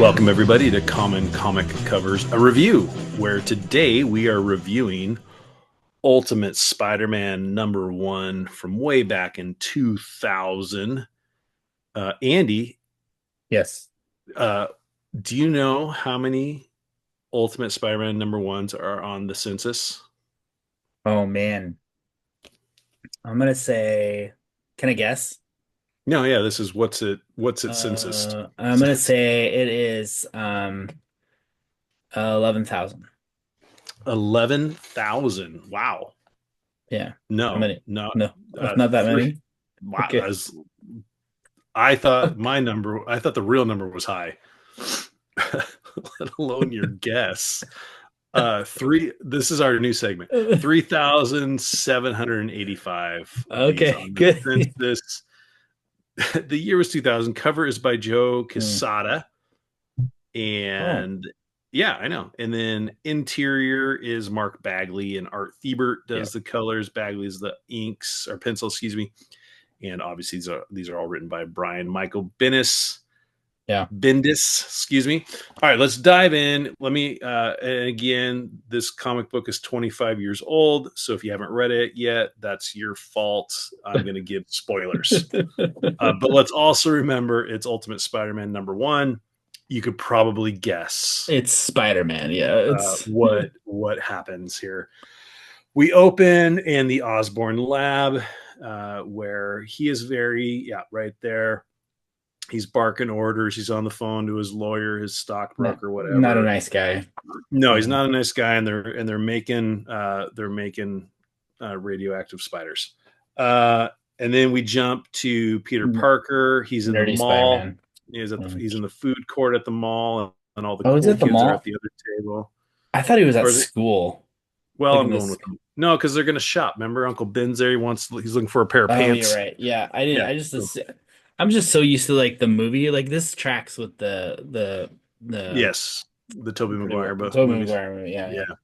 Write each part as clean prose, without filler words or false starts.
Welcome, everybody, to Common Comic Covers, a review, where today we are reviewing Ultimate Spider-Man #1 from way back in 2000. Andy, Yes. uh, do you know how many Ultimate Spider-Man #1s are on the census? Oh man. I'm gonna say, can I guess? No, yeah, this is what's it census? I'm gonna say it is 11,000. 11,000. Wow. Yeah. How No, many? not No, not that three. many. Wow, Okay. I thought the real number was high, let alone your guess. This is our new segment. 3,785 of these Okay, on the good. census. The year was 2000. Cover is by Joe Hmm. Quesada. Oh, And yeah, I know. And then interior is Mark Bagley, and Art Thibert yeah. does the colors. Bagley's the inks or pencils, excuse me. And obviously these are all written by Brian Michael Yeah. Bendis, excuse me. All right, let's dive in. Let me and again, this comic book is 25 years old, so if you haven't read it yet, that's your fault. I'm going to give spoilers. But let's also remember it's Ultimate Spider-Man #1. You could probably guess It's Spider-Man. Yeah, it's what happens here. We open in the Osborn lab, where he is right there. He's barking orders. He's on the phone to his lawyer, his not stockbroker, not a whatever. nice guy. No, he's Yeah. not a nice guy, and they're making radioactive spiders. Uh, and then we jump to Peter Parker. He's in the Nerdy mall. Spider-Man. Yeah. He's in the food court at the mall, and all the Oh, is cool it the kids are at mall? the other table. I thought he was at Or is it? school. Well, Like in I'm going this. with them. No, because they're going to shop. Remember, Uncle Ben's there. He's looking for a pair of Oh, you're pants. right. Yeah, I didn't. Yeah. I just. I'm just so used to like the movie. Like this tracks with the Yes, the Tobey pretty well. Maguire The both Tobey movies. Maguire movie. Yeah, Yeah. yeah.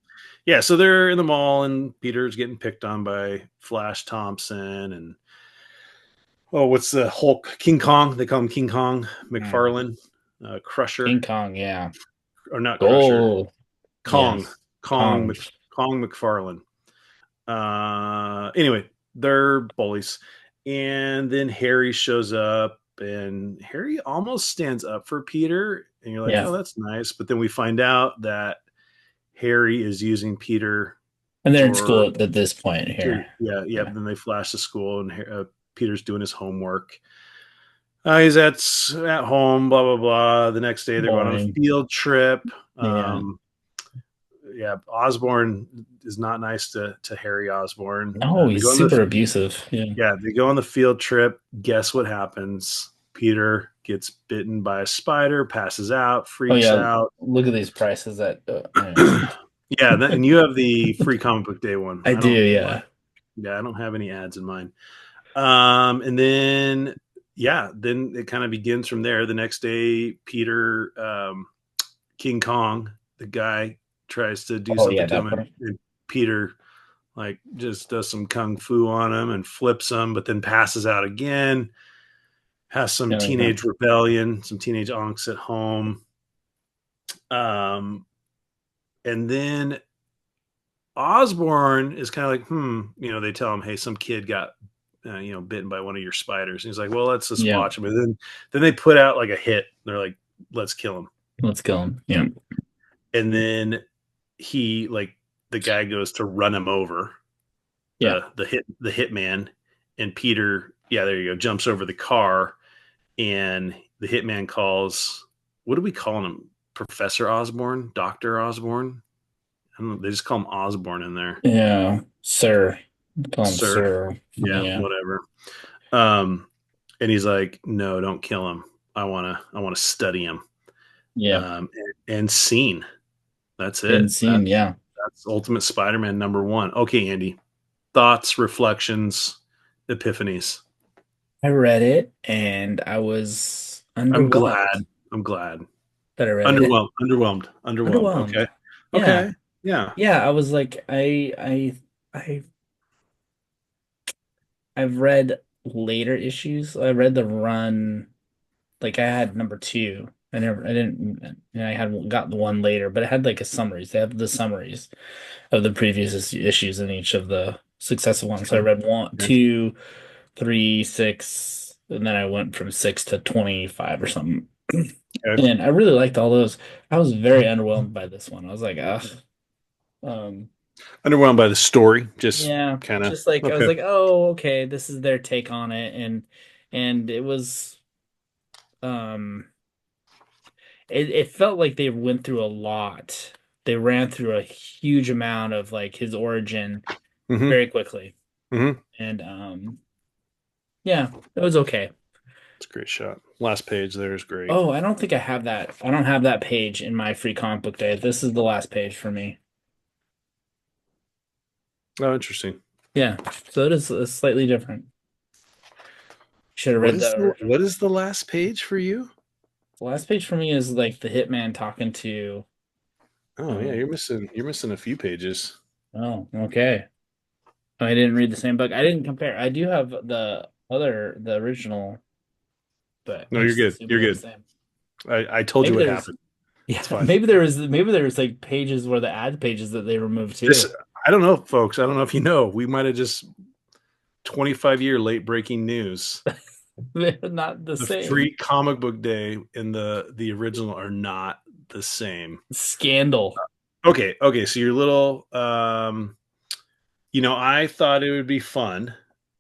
Yeah, so they're in the mall, and Peter's getting picked on by Flash Thompson and what's the Hulk? King Kong. They call him King Kong Mm. McFarlane, Crusher, King Kong. Yeah. or not Crusher, Gold. Yeah. Kong, Kong, Kong. Mc, Kong McFarlane. Anyway, they're bullies, and then Harry shows up, and Harry almost stands up for Peter, and you're like, Yeah. oh, that's nice, but then we find out that Harry is using Peter And they're in for school at this point here. yeah. Yeah. Then they flash to school, and Peter's doing his homework. He's at home, blah blah blah. The next day, they're going on a Boring. field trip. Yeah. Um, yeah, Osborn is not nice to Harry Osborn. Oh, They he's go on the super abusive. Yeah. they go on the field trip. Guess what happens? Peter gets bitten by a spider, passes out, Oh freaks yeah. out. Look at these prices that anyways. Yeah, and you have the free comic book day one. I I do, don't. yeah. Yeah, I don't have any ads in mine. And then then it kind of begins from there. The next day, Peter, King Kong, the guy, tries to do Oh something yeah, to that him, part. and Peter like just does some kung fu on him and flips him, but then passes out again. Has some Yeah, like that. teenage rebellion, some teenage angst at home. Um, and then Osborn is kind of like, they tell him, hey, some kid got bitten by one of your spiders. And he's like, well, let's just Yeah. watch him. And then they put out like a hit. They're like, let's kill him. Let's kill him. Yeah. And then he like the guy goes to run him over, Yeah. the hitman, and Peter, yeah, there you go, jumps over the car, and the hitman calls, what do we call him? Professor Osborn, Dr. Osborn? I don't know, they just call him Osborn in there. Yeah. Sir. Call him Sir. Sir. Yeah, Yeah. whatever. Um, and he's like, "No, don't kill him. I wanna study him." Yeah. And scene. That's Didn't it. see him. Yeah. That's Ultimate Spider-Man #1. Okay, Andy. Thoughts, reflections, epiphanies. I read it and I was I'm underwhelmed glad. I'm glad. that I read it. Underwhelmed. Underwhelmed. Okay. Yeah. Okay. Yeah. Yeah. I was like, I've read later issues. I read the run, like I had number two. I didn't. I had got the one later, but it had like a summaries. They have the summaries of the previous issues in each of the successive ones. So I Oh, read one, okay. 2, 3, 6, and then I went from 6 to 25 or something. Okay. And I really liked all those. I was very underwhelmed by this one. I was like, ugh. Um, Underwhelmed by the story, just yeah, kind of just like I was okay. like, oh, okay, this is their take on it, and it was um it felt like they went through a lot. They ran through a huge amount of like his origin Mm-hmm. very quickly. Mm-hmm. And yeah, it was okay. It's a great shot. Last page there is great. Oh, I don't think I have that. I don't have that page in my free comic book day. This is the last page for me. Oh, interesting. Yeah, so it is slightly different. Should have What read is the the last page for you? last page for me is like the hitman talking to Oh yeah, um you're missing a few pages. oh, okay. Oh, I didn't read the same book. I didn't compare. I do have the original, but No, I you're just good. assumed You're they were the good. same. I told you Maybe what there's happened. yeah, It's fine. maybe there was like pages where the ad pages that they removed This too. I don't know, folks. I don't know if you know. We might have just 25-year late breaking news. They're not the The same. free comic book day and the original are not the same. Scandal. Okay, so your little I thought it would be fun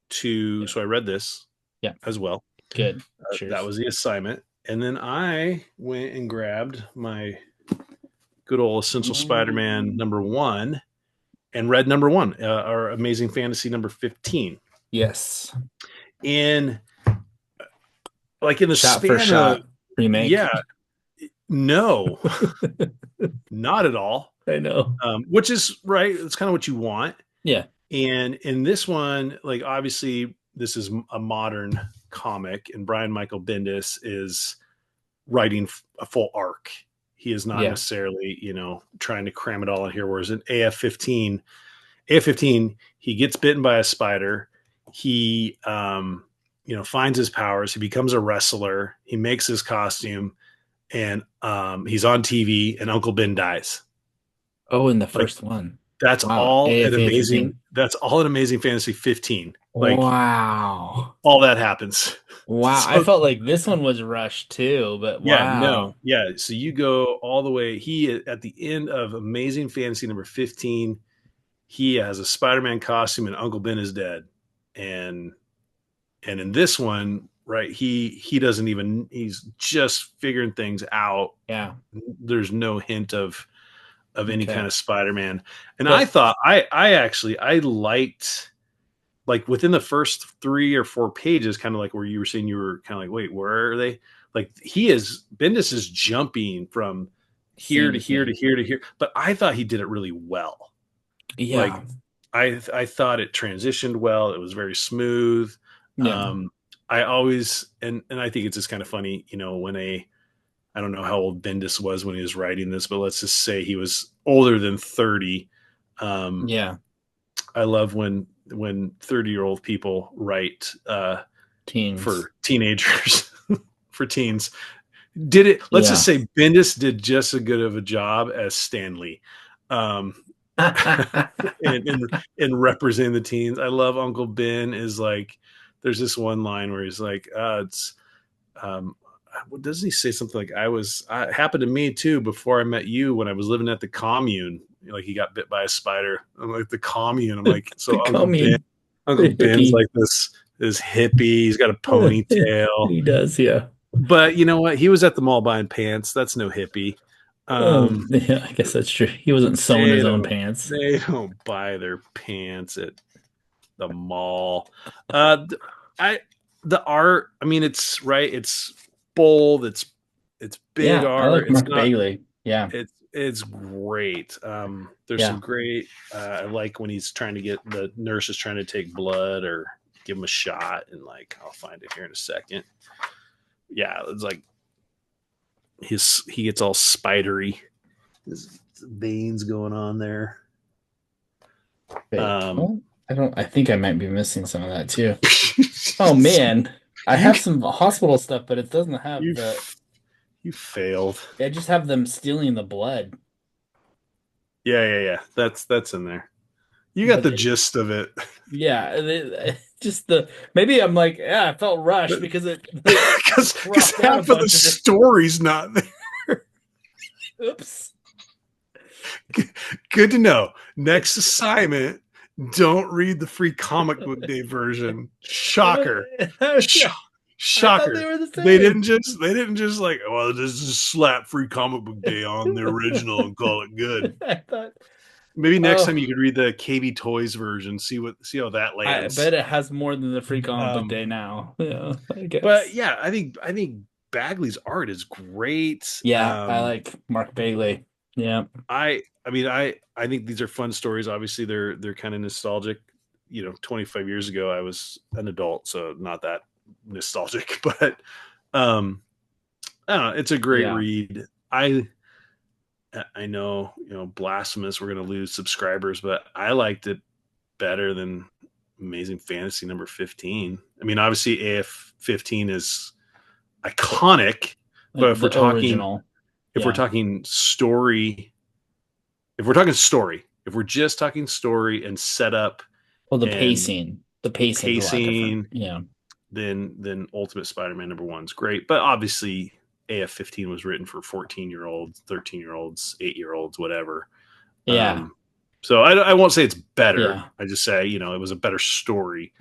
to Yeah. so I read this Yeah. as well. Good. That Cheers. was the assignment. And then I went and grabbed my good old Essential Spider-Man #1 and read #1, our Amazing Fantasy #15. Yes. And like in the Shot for span of shot remake. yeah, no, not at all. I know. Which is right. It's kind of what you want. Yeah. And in this one, like obviously this is a modern comic, and Brian Michael Bendis is writing a full arc. He is not Yeah. necessarily, trying to cram it all in here. Whereas in AF-15, he gets bitten by a spider. He, finds his powers. He becomes a wrestler. He makes his costume, and he's on TV. And Uncle Ben dies. Oh, in the Like first one. that's Wow. all an AFA amazing. 15. That's all an Amazing Fantasy 15. Like Wow. all that happens. Wow. I So felt like this one was rushed too, but yeah, no, wow. yeah. So you go all the way. He at the end of Amazing Fantasy #15. He has a Spider-Man costume, and Uncle Ben is dead. And in this one, right, he doesn't even. He's just figuring things out. Yeah. There's no hint of any kind Okay. of Spider-Man. And I But thought I actually I liked like within the first 3 or 4 pages, kind of like where you were saying you were kind of like, wait, where are they? Like Bendis is jumping from here scene to to here to scene. here to here, but I thought he did it really well. Like Yeah. I thought it transitioned well. It was very smooth. Yeah. Um, I always and I think it's just kind of funny, when I don't know how old Bendis was when he was writing this, but let's just say he was older than 30. Um, Yeah. I love when 30-year-old people write Teens. for teenagers for teens. Did it? Let's just Yeah. say Bendis did just as good of a job as Stanley. Um, in representing the teens. I love Uncle Ben is like there's this one line where he's like, it's what doesn't he say something like it happened to me too before I met you when I was living at the commune. Like he got bit by a spider. I'm like the commune. I'm like, so The commune. Uncle The Ben's hippie. like this hippie. He's got a ponytail. He does, yeah. But you know what? He was at the mall buying pants. That's no hippie. Yeah, I guess that's true. He wasn't sewing They his own don't pants. they don't buy their pants at the mall. Uh, I the art. I mean, it's right. It's bold. It's big Yeah, I art. like It's Mark not. Bagley. Yeah. It's great. There's some Yeah. great. I like when he's trying to get the nurse is trying to take blood or give him a shot, and like I'll find it here in a second. Yeah, it's like he gets all spidery. His veins going on there. Wait. Um, Well, I think I might be missing some of that too. Oh man. I you have some hospital stuff, but it doesn't have you the You failed. I just have them stealing the blood. Yeah. That's in there. You got But the gist of it. yeah, just the maybe I'm like, yeah, I felt rushed But because it because cropped out a half of the bunch of it. story's not there. Oops. Good to know. Next assignment, don't read the free comic book day version. Shocker. Sh- Yeah, I thought they Shocker. were the They same. didn't just like, well, this is slap free comic book day on the original and call it good. I thought, Maybe next time you oh, could read the KB Toys version, see how that I lands. bet it has more than the free comic book Um, day now. Yeah, I but guess. yeah, I think Bagley's art is great. Yeah, I like Mark Bagley. Yeah, I think these are fun stories. Obviously, they're kind of nostalgic. 25 years ago, I was an adult, so not that nostalgic, but um, I don't know. It's a great yeah. read. I know, blasphemous. We're going to lose subscribers, but I liked it better than Amazing Fantasy number 15. I mean, obviously, AF 15 is iconic, but Like the original. if we're Yeah. talking story, if we're just talking story and setup Well, and the pacing's a lot different. pacing, Yeah. then Ultimate Spider-Man number 1 is great. But obviously, AF-15 was written for 14-year-olds, 13-year-olds, 8-year-olds, whatever. Yeah. So I won't say it's better. Yeah. I just say it was a better story.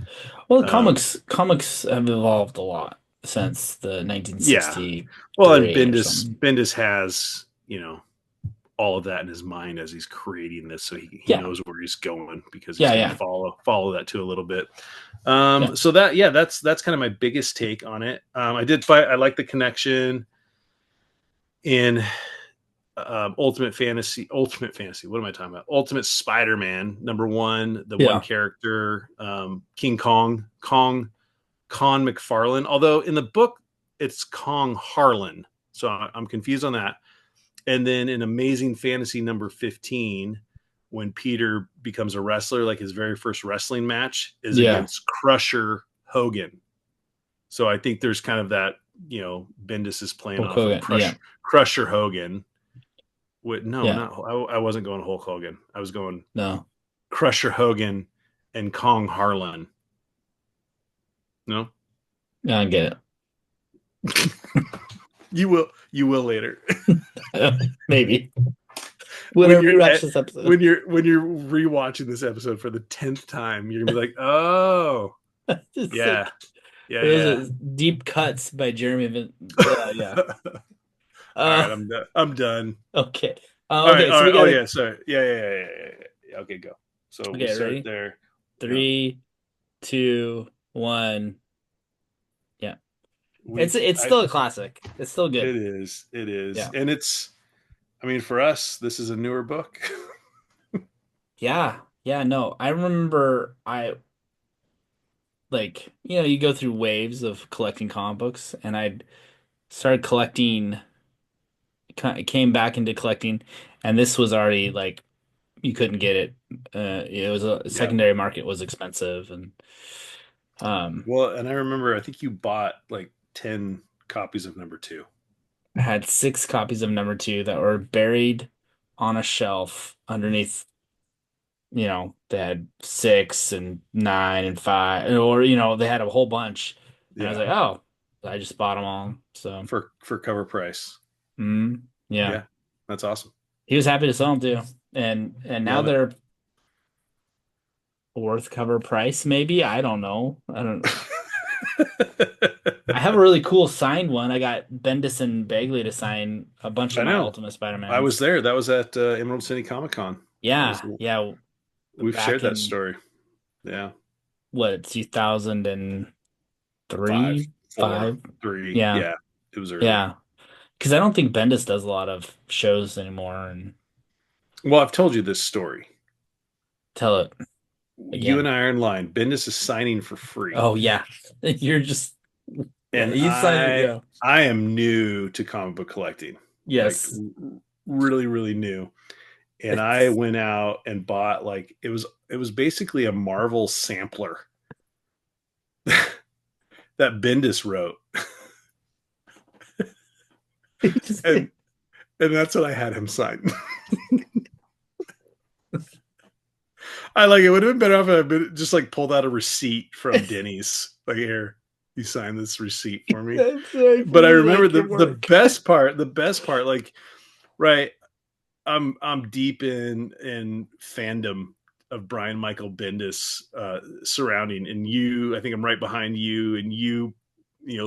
Well, the Um, comics have evolved a lot since the yeah. Well, and 1963 or something. Bendis has all of that in his mind as he's creating this, so he Yeah. knows where he's going because he's Yeah, going to yeah. follow that to a little bit. Yeah. So that's kind of my biggest take on it. I like the connection in Ultimate Fantasy. What am I talking about? Ultimate Spider-Man number 1, the one Yeah. character, King Kong McFarlane. Although in the book it's Kong Harlan, so I'm confused on that. And then in Amazing Fantasy number 15, when Peter becomes a wrestler, like his very first wrestling match is Yeah. against Crusher Hogan. So I think there's kind of that, Bendis is playing Hulk off of Hogan. Yeah. Crusher Hogan. No, Yeah. not I wasn't going Hulk Hogan. I was going No. Crusher Hogan and Kong Harlan. No, Yeah, I get you will later. it. Maybe. When I when you're rewatch at, this episode. when you're rewatching this episode for the 10th time, you're gonna be like, oh Just yeah, like yeah, those yeah. are deep cuts by Jeremy yeah. All right, Uh I'm done. okay. All So we right. Oh gotta yeah, sorry. Yeah. Okay, go. So we okay, start ready? there. Yeah, 3, 2, 1. Yeah. we. It's I. still a classic. It's still good. It is. It is, Yeah. and it's. I mean, for us, this is a newer book. Yeah. Yeah, no. I remember I like, you go through waves of collecting comic books and I started collecting came back into collecting and this was already like you couldn't get it. It was a Yeah. secondary market was expensive and um Well, and I remember, I think you bought like 10 copies of number 2. I had 6 copies of number 2 that were buried on a shelf underneath. They had 6 and 9 and 5, or they had a whole bunch, and I was Yeah, like, oh, I just bought them all. So, for cover price. yeah, Yeah, that's awesome. he was happy to sell them too, and now Love it. they're worth cover price. Maybe I don't know. I don't. I have a really cool signed one. I got Bendis and Bagley to sign a bunch of I my know. Ultimate I was Spider-Mans. there. That was at Emerald City Comic Con. That was Yeah, yeah. We've shared Back that in story. Yeah, what 2003, 4, 5. 3. Yeah, Yeah, it was early. yeah. Because I don't think Bendis does a lot of shows anymore. And Well, I've told you this story. tell it You and again. I are in line. Bendis is signing for free, Oh yeah, you're just yeah. and You signed it. Yeah. I am new to comic book collecting, like Yes. really really new. And I It's went out and bought, like, it was basically a Marvel sampler that Bendis wrote. Just- and that's what I had him sign. I like it would have been better if I had just like pulled out a receipt from Denny's. Like here, you sign this receipt for me. I'm sorry for But I you, remember like the your the work. best part, like right, I'm deep in fandom of Brian Michael Bendis surrounding, and I think I'm right behind you, and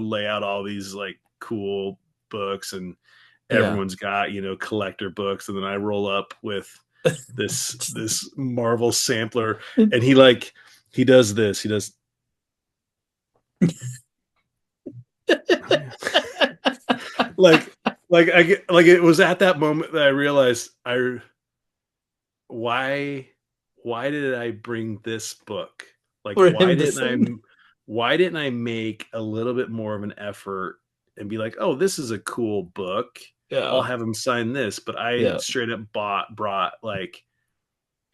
lay out all these like cool books, and Yeah. everyone's got collector books, and then I roll up with this Marvel sampler, and he does this, he does like I get like it was at that moment that I realized why did I bring this book? Like For him to sign. why didn't I make a little bit more of an effort and be like, "Oh, this is a cool book. I'll Yeah. have him sign this." But I Yeah. straight up brought like,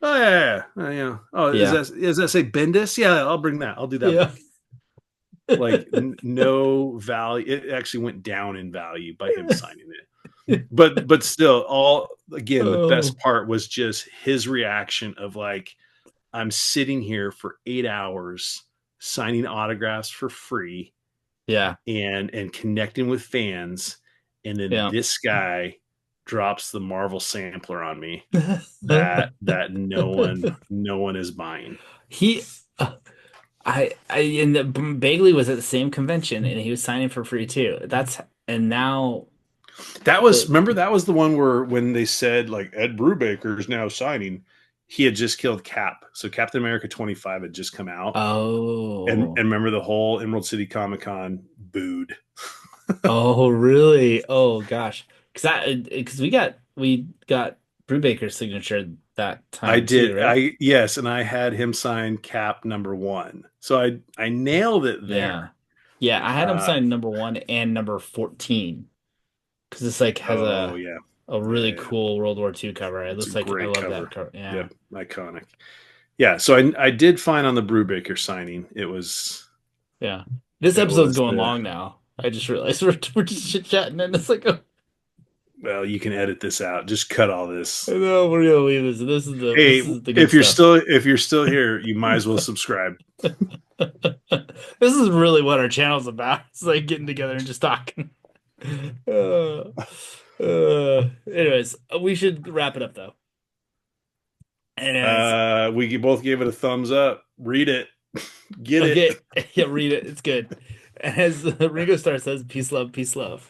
"Oh yeah, oh, Yeah. does that say Bendis? Yeah, I'll bring that. I'll do that Yeah. book." Like no value. It actually went down in value by him signing it. But still, all again, the Oh. best part was just his reaction of like, I'm sitting here for 8 hours signing autographs for free Yeah. and connecting with fans, and then Yeah. this guy drops the Marvel sampler on me that no one is buying. He and Bagley was at the same convention and he was signing for free too. And now That was the remember that was the one where when they said like Ed Brubaker is now signing, he had just killed Cap. So Captain America 25 had just come out. And oh remember the whole Emerald City Comic Con booed. oh really? Oh gosh. Because we got Brubaker's signature that I time too, did. right? Yes, and I had him sign Cap #1. So I nailed it Yeah. there. Yeah, I had him Uh, sign number 1 and number 14 because this like has oh a yeah, a yeah, really yeah. cool World War II cover. It It's a looks like I great love that cover. cover. Yeah. Yep, iconic. Yeah, so I did fine on the Brubaker signing. Yeah. This It episode's was going the long now. I just realized we're just chit chatting and it's like, oh, well, you can edit this out. Just cut all I this. know we're gonna leave this. This Hey, is the good stuff. if you're still here, you might as well subscribe. This is really what our channel's about. It's like getting together and just talking. Uh, anyways, we should wrap it up though. Anyways, We both gave it a thumbs up. Read it. Get it. okay, yeah, read it. It's good. As Ringo Starr says, peace, love, peace, love.